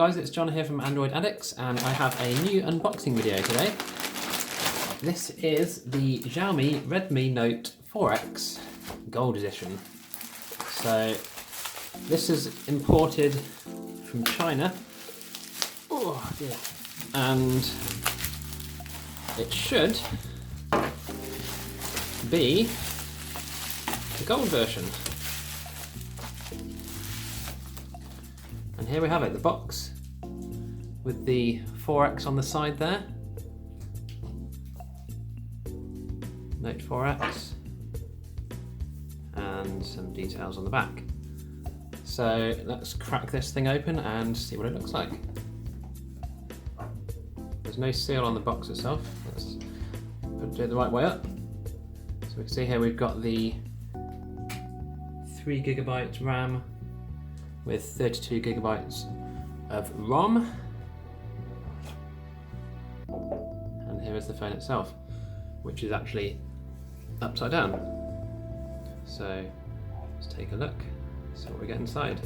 guys, it's John here from Android Addicts, and I have a new unboxing video today. This is the Xiaomi Redmi Note 4X Gold Edition. So this is imported from China. Oh dear. And it should be the gold version. And here we have it, the box with the 4X on the side there. Note 4X. And some details on the back. So let's crack this thing open and see what it looks like. There's no seal on the box itself. Let's do it the right way up. So we can see here we've got the 3GB RAM with 32GB of ROM. And here is the phone itself, which is actually upside down. So let's take a look, see what we get inside.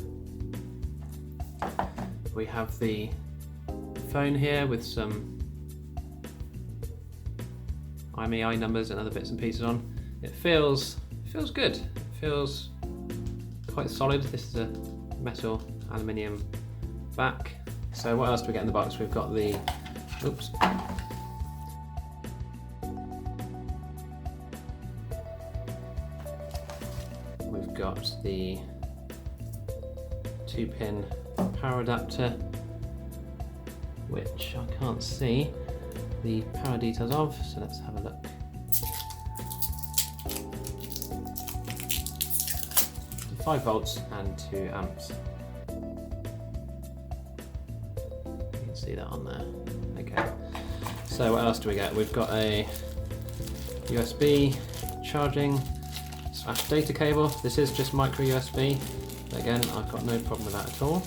We have the phone here with some IMEI numbers and other bits and pieces on. It feels good. It feels quite solid. This is a metal aluminium back. So what else do we get in the box? We've got the we've got the 2-pin power adapter, which I can't see the power details of, so let's have a look. 5 volts and 2 amps. You can see that on there. Okay. So what else do we get? We've got a USB charging / data cable. This is just micro USB. But again, I've got no problem with that at all.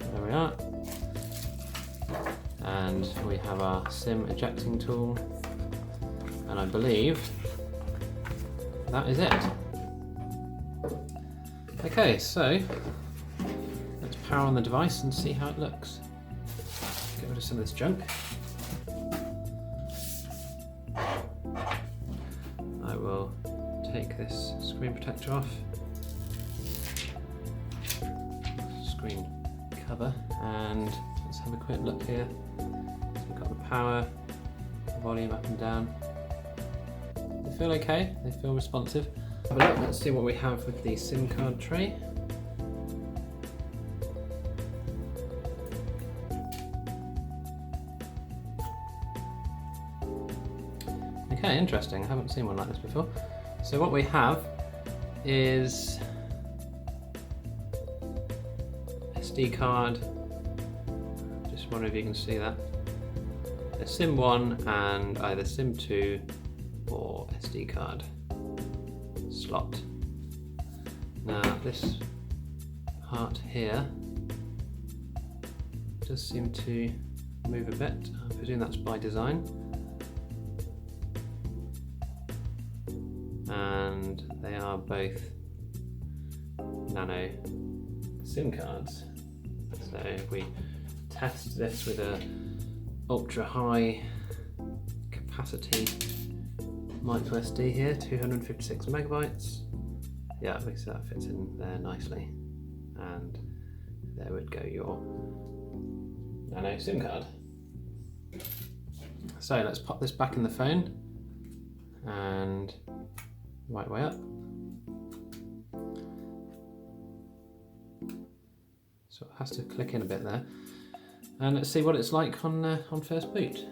There we are. And we have our SIM ejecting tool. And I believe that is it. Okay, so let's power on the device and see how it looks. Get rid of some of this junk. I will take this screen protector off. Screen cover, and let's have a quick look here. So we've got the power, the volume up and down. They feel okay, they feel responsive. Have a look, let's see what we have with the SIM card tray. Okay, interesting, I haven't seen one like this before. So what we have is SD card, just wonder if you can see that. A SIM 1 and either SIM 2 or SD card slot. Now this part here does seem to move a bit. I presume that's by design. And they are both nano SIM cards. So if we test this with a ultra high capacity micro SD here, 256 megabytes. Yeah, at least that fits in there nicely. And there would go your nano SIM card. So let's pop this back in the phone and right way up. So it has to click in a bit there. And let's see what it's like on first boot.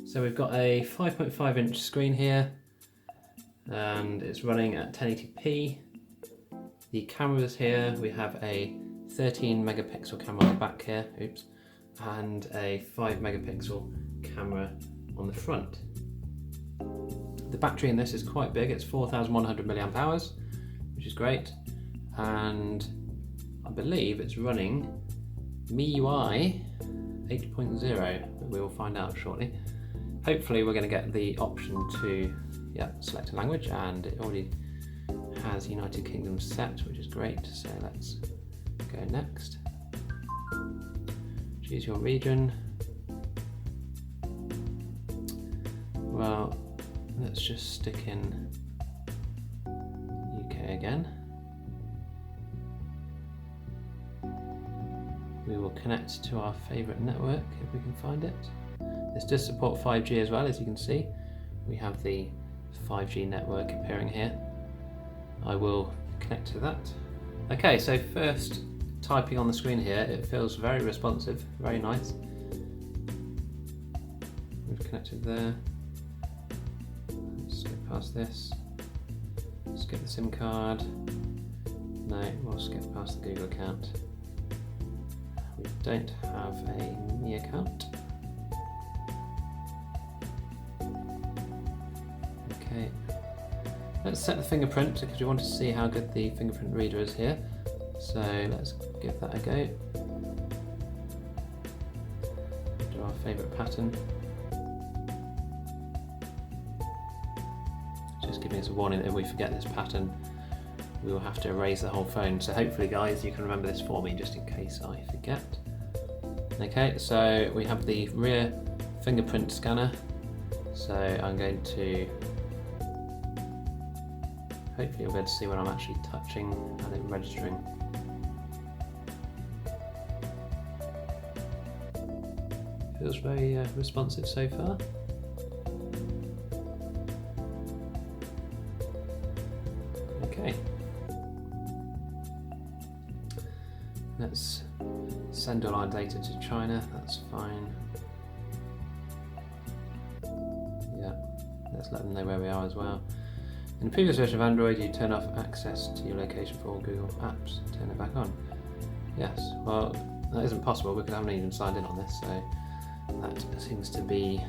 So we've got a 5.5 inch screen here, and it's running at 1080p. The cameras here, we have a 13 megapixel camera on the back here, oops, and a 5 megapixel camera on the front. The battery in this is quite big, it's 4,100 milliamp hours, which is great, and I believe it's running MIUI 8.0, but we will find out shortly. Hopefully we're going to get the option to select a language, and it already has United Kingdom set, which is great, so let's go next. Choose your region. Well, let's just stick in UK again. We will connect to our favourite network if we can find it. This does support 5G as well, as you can see. We have the 5G network appearing here. I will connect to that. Okay, so first typing on the screen here, it feels very responsive, very nice. We've connected there. Let's skip past this. Skip the SIM card. No, we'll skip past the Google account. We don't have a Me account. Okay, let's set the fingerprint because we want to see how good the fingerprint reader is here. So let's give that a go. Do our favourite pattern. Just giving us a warning that if we forget this pattern, we will have to erase the whole phone. So hopefully, guys, you can remember this for me just in case I forget. Okay, so we have the rear fingerprint scanner. So I'm going to, hopefully you'll be able to see when I'm actually touching and it registering. Feels very responsive so far. Okay. Let's send all our data to China, that's fine. Yeah, let's let them know where we are as well. In the previous version of Android, you turn off access to your location for all Google apps. Turn it back on. Yes, well, that isn't possible because I haven't even signed in on this, so that seems to be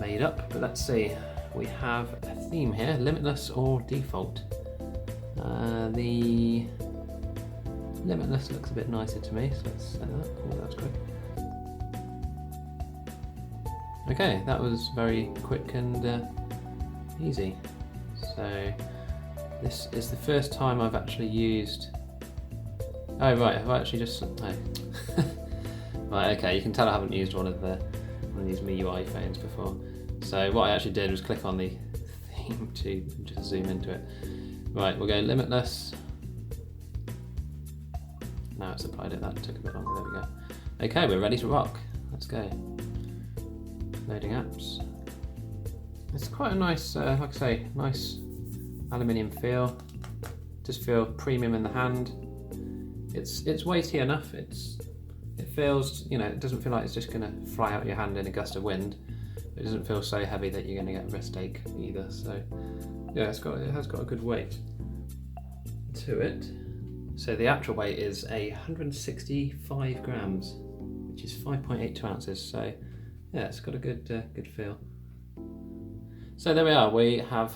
made up. But let's see, we have a theme here, limitless or default. The limitless looks a bit nicer to me, so let's set that. Oh, that's quick. Okay, that was very quick and easy. So this is the first time I've actually used. Oh right, I've actually just. Oh. Right, okay. You can tell I haven't used one of these MIUI phones before. So what I actually did was click on the theme to just zoom into it. Right, we'll go limitless. Now it's applied it. That took a bit longer. There we go. Okay, we're ready to rock. Let's go. Loading apps. It's quite a nice, like I say, nice aluminium feel. Just feel premium in the hand. It's weighty enough. It feels, you know, it doesn't feel like it's just going to fly out your hand in a gust of wind. It doesn't feel so heavy that you're going to get wrist ache either. So yeah, it has got a good weight to it. So the actual weight is 165 grams, which is 5.82 ounces. So yeah, it's got a good feel. So there we are. We have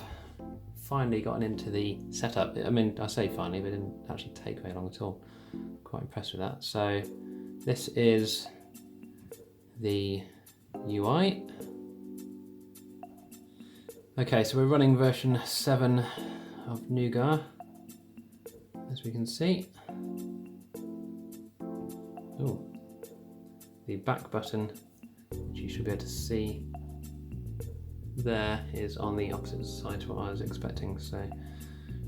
finally gotten into the setup. I mean, I say finally, but it didn't actually take very long at all. Quite impressed with that. So this is the UI. Okay, so we're running version 7 of Nougat, as we can see. Oh, the back button, which you should be able to see there, is on the opposite side to what I was expecting. So,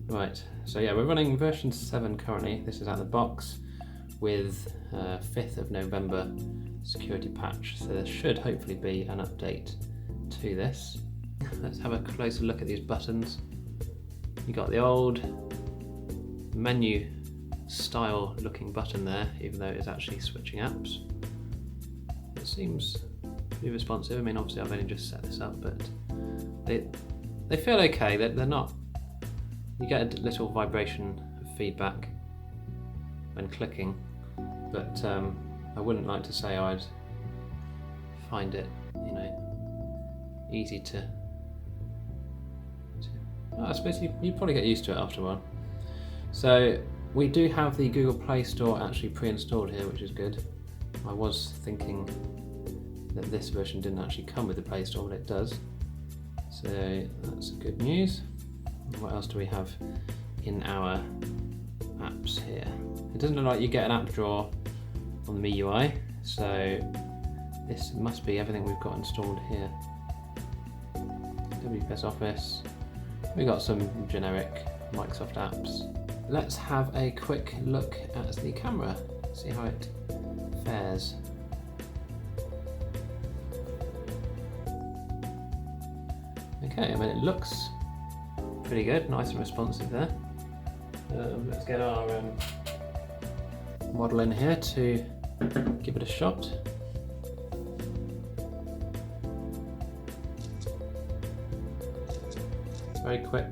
right, so yeah, we're running version 7 currently. This is out of the box with 5th of November security patch. So there should hopefully be an update to this. Let's have a closer look at these buttons. You got the old menu style looking button there, even though it's actually switching apps. It seems pretty responsive. I mean, obviously I've only just set this up, but they feel okay. They're not. You get a little vibration of feedback when clicking, but I wouldn't like to say I'd find it, you know, easy to. I suppose you probably get used to it after a while. So we do have the Google Play Store actually pre-installed here, which is good. I was thinking that this version didn't actually come with the Play Store, but it does. So that's good news. What else do we have in our apps here? It doesn't look like you get an app drawer on the MIUI, so this must be everything we've got installed here. WPS Office, we've got some generic Microsoft apps. Let's have a quick look at the camera, see how it fares. Okay, I mean, it looks pretty good, nice and responsive there. Let's get our model in here to give it a shot. Very quick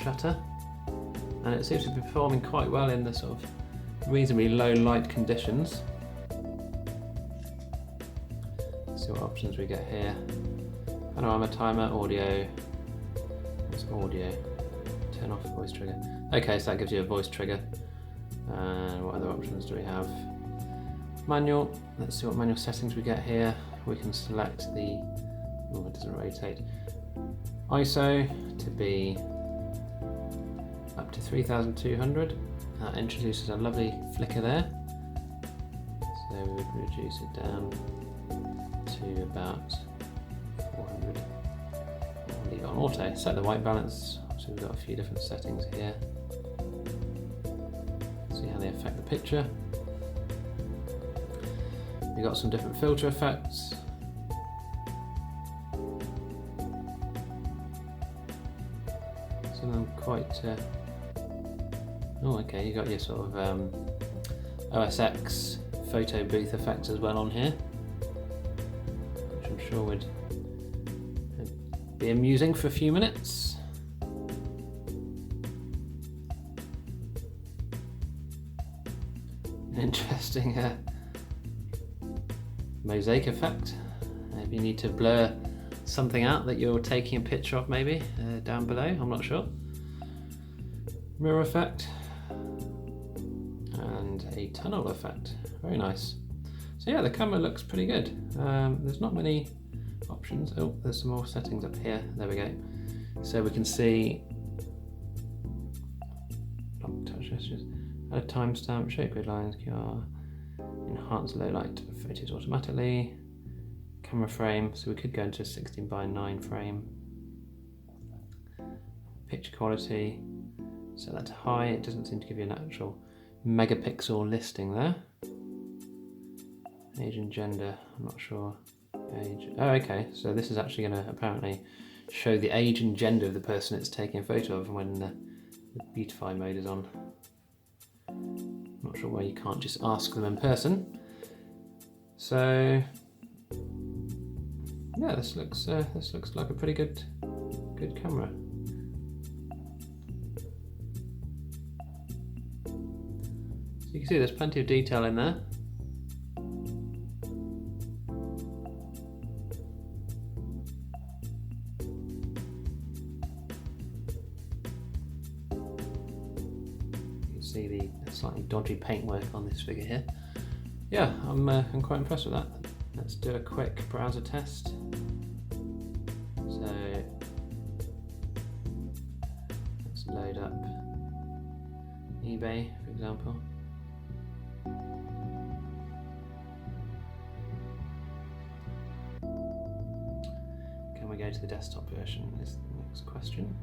shutter, and it seems to be performing quite well in the sort of reasonably low light conditions. Let's see what options we get here. Panorama timer, audio. What's audio? Turn off voice trigger. Okay, so that gives you a voice trigger. And what other options do we have? Manual. Let's see what manual settings we get here. We can select the, oh, it doesn't rotate. ISO to be up to 3200. That introduces a lovely flicker there. So we would reduce it down to about 400. We'll leave it on auto. Set the white balance. So we've got a few different settings here. See how they affect the picture. We've got some different filter effects. Some of them quite. Oh, okay. You got your sort of OS X photo booth effects as well on here, which I'm sure would be amusing for a few minutes. An interesting mosaic effect. Maybe you need to blur something out that you're taking a picture of, maybe down below, I'm not sure. Mirror effect and a tunnel effect, very nice. So yeah, the camera looks pretty good. There's not many options. Oh, there's some more settings up here, there we go. So we can see touch gestures, add a timestamp, shape grid lines, QR, enhance low light photos automatically, camera frame, so we could go into a 16:9 frame, picture quality, set that to high. It doesn't seem to give you an actual megapixel listing there. Age and gender, I'm not sure. Age, oh okay, so this is actually going to apparently show the age and gender of the person it's taking a photo of when the beautify mode is on. Not sure why you can't just ask them in person. So yeah, this looks like a pretty good camera. So you can see there's plenty of detail in there. See the slightly dodgy paintwork on this figure here. Yeah, I'm quite impressed with that. Let's do a quick browser test. So let's load up eBay, for example. Can we go to the desktop version is the next question.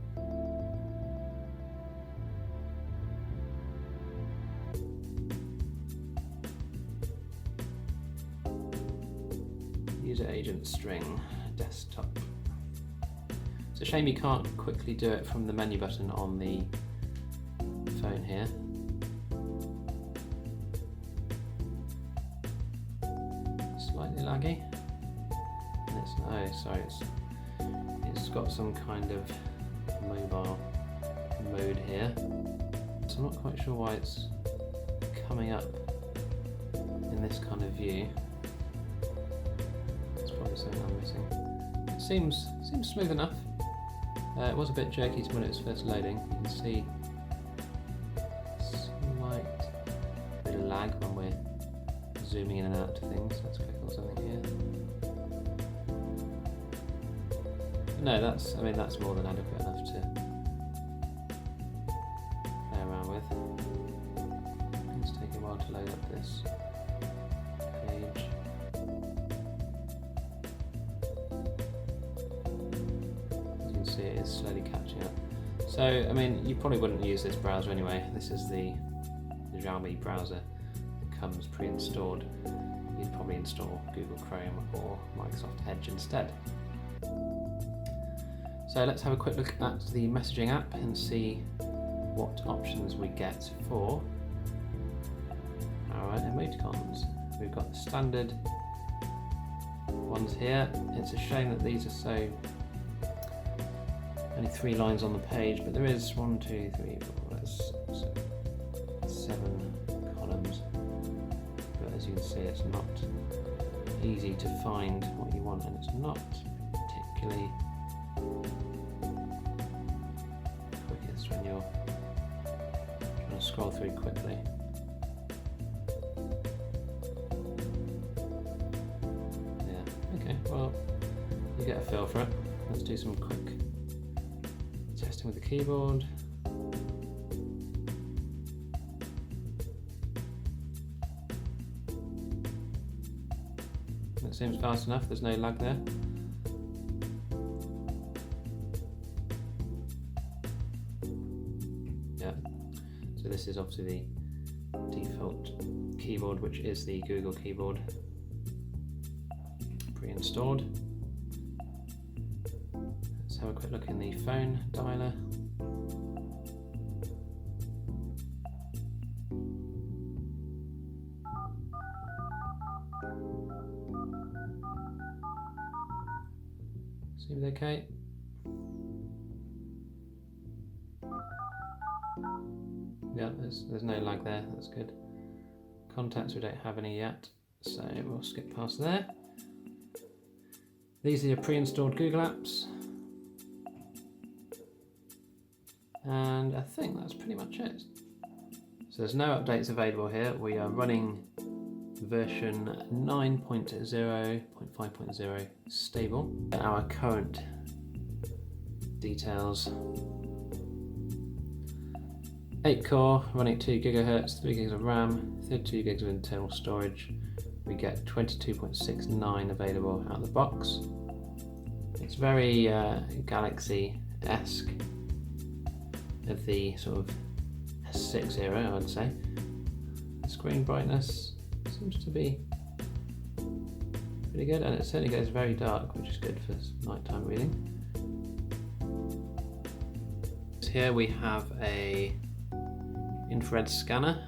User agent string, desktop. It's a shame you can't quickly do it from the menu button on the phone here. Slightly laggy. And it's got some kind of mobile mode here. So I'm not quite sure why it's coming up in this kind of view. Something I'm missing. It seems smooth enough. It was a bit jerky when it was first loading. You can see slight bit of lag when we're zooming in and out to things. Let's click on something here. No, that's more than adequate enough to play around with. It's taking a while to see it is slowly catching up. So, I mean, you probably wouldn't use this browser anyway. This is the Xiaomi browser that comes pre-installed. You'd probably install Google Chrome or Microsoft Edge instead. So let's have a quick look at the messaging app and see what options we get for our emoticons. We've got the standard ones here. It's a shame that these are only 3 lines on the page, but there is 1, 2, 3, 4, that's 7 columns. But as you can see, it's not easy to find what you want, and it's not particularly quickest when you're trying to scroll through quickly. Okay, well, you get a feel for it. Let's do some quick testing with the keyboard. It seems fast enough, there's no lag there. Yeah, so this is obviously the default keyboard, which is the Google keyboard. Pre-installed. Let's have a quick look in the phone dialer. Seems okay. Yeah, there's no lag there, that's good. Contacts, we don't have any yet, so we'll skip past there. These are your pre-installed Google apps. And I think that's pretty much it. So there's no updates available here. We are running version 9.0.5.0 stable. Our current details. 8 core, running at 2 GHz, 3 gigs of RAM, 32 gigs of internal storage. We get 22.69 available out of the box. It's very Galaxy-esque of the sort of S6 era, I would say. The screen brightness seems to be pretty good, and it certainly goes very dark, which is good for nighttime reading. Here we have a infrared scanner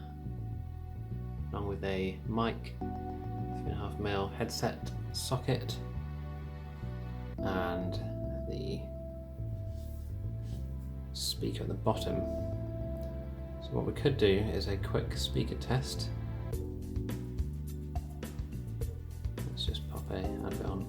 along with a mic, 3.5mm headset socket, and the speaker at the bottom. So what we could do is a quick speaker test. Let's just pop a advert on.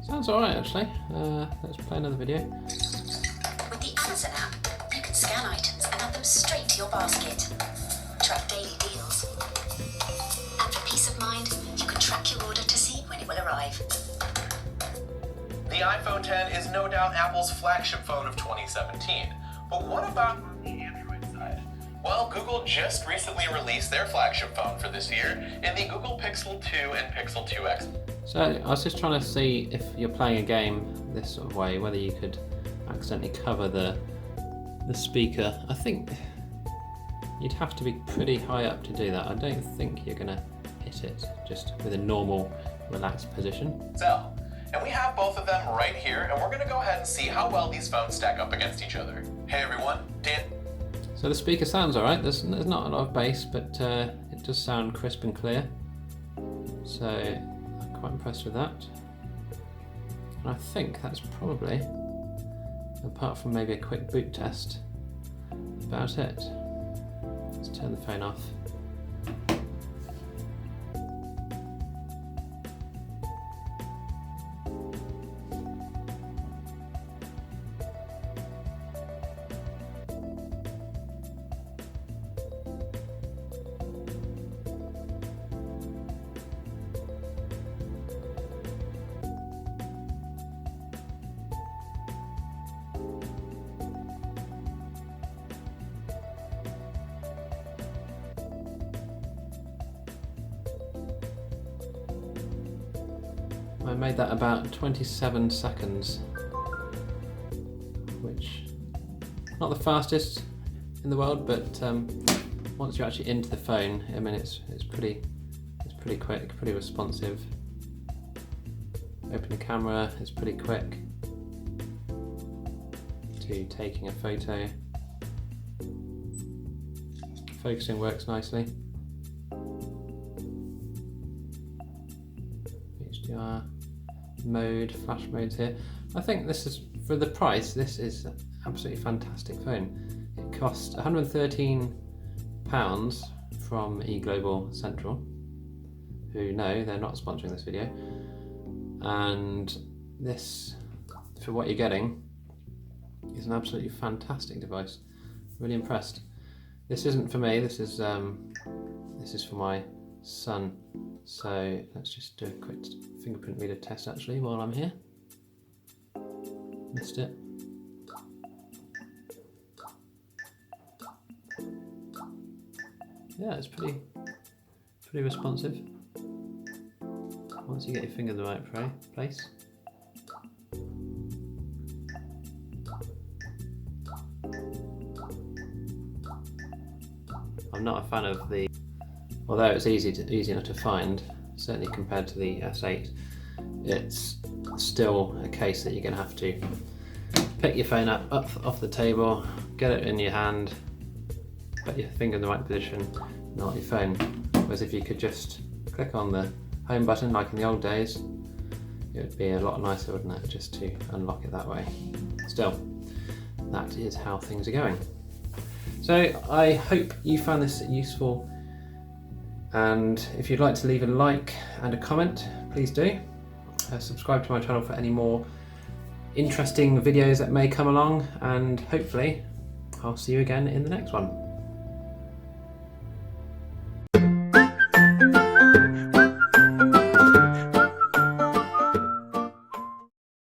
Sounds alright actually. Let's play another video. With the Amazon app, you can scan items and add them straight to your basket. Track daily deals. And for peace of mind, you can track your order to see when it will arrive. The iPhone X is no doubt Apple's flagship phone of 2017. But what about on the Android side? Well, Google just recently released their flagship phone for this year in the Google Pixel 2 and Pixel 2X. So I was just trying to see if you're playing a game this sort of way, whether you could accidentally cover the speaker. I think you'd have to be pretty high up to do that. I don't think you're gonna hit it just with a normal relaxed position. So, and we have both of them right here, and we're gonna go ahead and see how well these phones stack up against each other. Hey everyone, Dan. So the speaker sounds alright, there's not a lot of bass, but it does sound crisp and clear. So I'm quite impressed with that. And I think that's probably, apart from maybe a quick boot test, about it. Let's turn the phone off. I made that about 27 seconds, which not the fastest in the world, but once you're actually into the phone, I mean it's pretty quick, pretty responsive. Open the camera, it's pretty quick to taking a photo. Focusing works nicely. HDR mode, flash modes here. I think this is, for the price, this is an absolutely fantastic phone. It cost £113 from eGlobal Central, who know they're not sponsoring this video. And this, for what you're getting, is an absolutely fantastic device. Really impressed. This isn't for me, this is for my son. So let's just do a quick fingerprint reader test actually while I'm here. Missed it. Yeah, it's pretty responsive once you get your finger in the right place. I'm not a fan of the, although it's easy enough to find, certainly compared to the S8, it's still a case that you're going to have to pick your phone up off the table, get it in your hand, put your finger in the right position, and hold your phone. Whereas if you could just click on the home button like in the old days, it would be a lot nicer, wouldn't it, just to unlock it that way. Still, that is how things are going. So I hope you found this useful, and if you'd like to leave a like and a comment, please do. Subscribe to my channel for any more interesting videos that may come along, and hopefully I'll see you again in the next one.